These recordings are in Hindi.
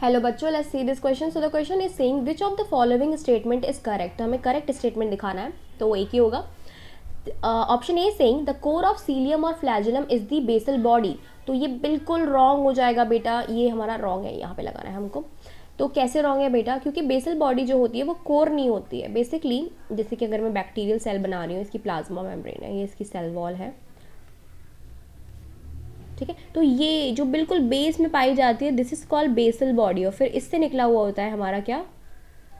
हेलो बच्चों, let's see this question. So the question is saying which of the following statement is correct. हमें करेक्ट स्टेटमेंट दिखाना है, तो वो एक ही होगा. Option A saying the core of cilium और flagellum is the basal body. तो ये बिल्कुल रॉन्ग हो जाएगा बेटा, ये हमारा रॉन्ग है, यहाँ पे लगाना है हमको. तो कैसे रॉन्ग है बेटा? क्योंकि बेसल बॉडी जो होती है वो कोर नहीं होती है. बेसिकली जैसे कि अगर मैं बैक्टीरियल सेल बना रही हूँ, इसकी प्लाज्मा मेम्ब्रेन है, ये इसकी सेल वॉल है, ठीक है. तो ये जो बिल्कुल बेस में पाई जाती है, this is called basal body, और फिर इससे निकला हुआ होता है हमारा क्या?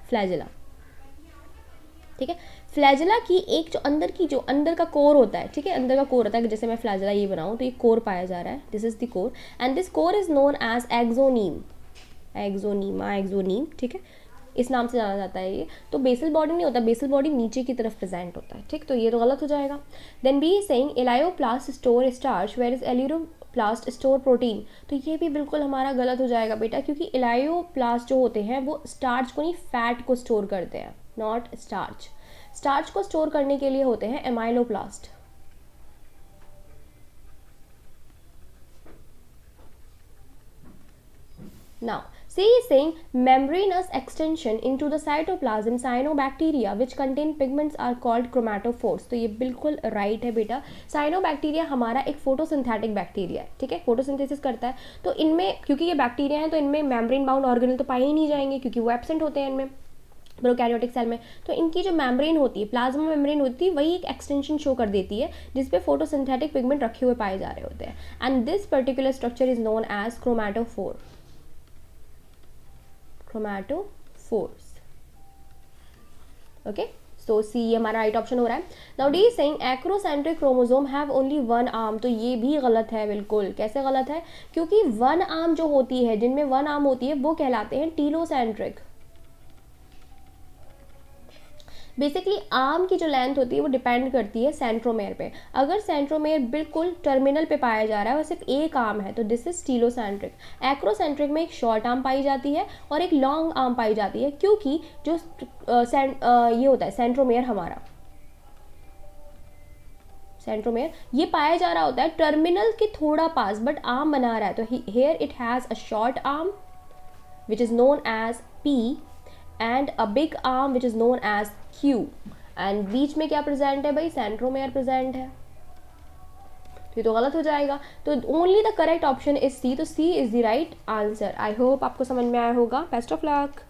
फ्लैजिला. ठीक है. फ्लैजिला की एक जो अंदर का कोर होता है, ठीक है, अंदर का कोर होता है. जैसे मैं फ्लैजिला ये बनाऊं तो ये कोर पाया जा रहा है, this is the core, and this core is known as axoneme, axoneme, ठीक है, इस नाम से जाना जाता है ये. तो बेसल बॉडी नहीं होता, बेसल बॉडी नीचे की तरफ प्रेजेंट होता है, ठीक. तो ये तो गलत हो जाएगा. Then B saying elaioplast store starch whereas elaioplast store protein. तो ये भी बिल्कुल हमारा गलत हो जाएगा बेटा, क्योंकि एलायोप्लास्ट जो होते हैं वो स्टार्च को नहीं, फैट को स्टोर करते हैं, नॉट स्टार्च. स्टार्च को स्टोर करने के लिए होते हैं amyloplast. Now, C is saying membranous extension into the cytoplasm cyanobacteria which contain pigments are called chromatophores. तो ये बिल्कुल राइट है बेटा. साइनोबैक्टीरिया हमारा एक फोटोसिंथेटिक बैक्टीरिया है, ठीक है, फोटोसिंथेसिस करता है. तो इनमें, क्योंकि ये बैक्टीरिया हैं, तो इनमें मेम्ब्रेन बाउंड ऑर्गेनल तो पाए ही नहीं जाएंगे, क्योंकि वो एब्सेंट होते हैं इनमें प्रोकैरियोटिक सेल में. तो इनकी जो मेम्ब्रेन होती है, प्लाज्मा मेम्ब्रेन होती है, वही एक एक्सटेंशन शो कर देती है जिसपे फोटोसिंथेटिक पिगमेंट रखे हुए पाए जा रहे होते हैं. And this particular structure is known as chromatophore. chromatophores. Okay, so C हमारा राइट ऑप्शन हो रहा है. Now D is saying acrocentric chromosome have only one arm. तो ये भी गलत है बिल्कुल. कैसे गलत है? क्योंकि वन आर्म जो होती है, जिनमें वन आर्म होती है, वो कहलाते हैं टीलोसेंट्रिक. बेसिकली आर्म की जो लेंथ होती है वो डिपेंड करती है सेंट्रोमेयर पे. अगर सेंट्रोमेयर बिल्कुल टर्मिनल पे पाया जा रहा है और सिर्फ एक आर्म है, तो दिस इज टीलोसेंट्रिक. एक्रोसेंट्रिक में एक शॉर्ट आर्म पाई जाती है और एक लॉन्ग आर्म पाई जाती है, क्योंकि जो ये होता है सेंट्रोमेयर, हमारा सेंट्रोमेयर ये पाया जा रहा होता है टर्मिनल के थोड़ा पास, बट आर्म बना रहा है. तो here it has a short arm which is known as P and a big arm which is known as Q. and बीच में क्या प्रेजेंट है भाई? सेंट्रोमेयर प्रेजेंट है. तो ये तो गलत हो जाएगा. तो only the correct option is C. तो C is the right answer. I hope आपको समझ में आया होगा. Best of luck.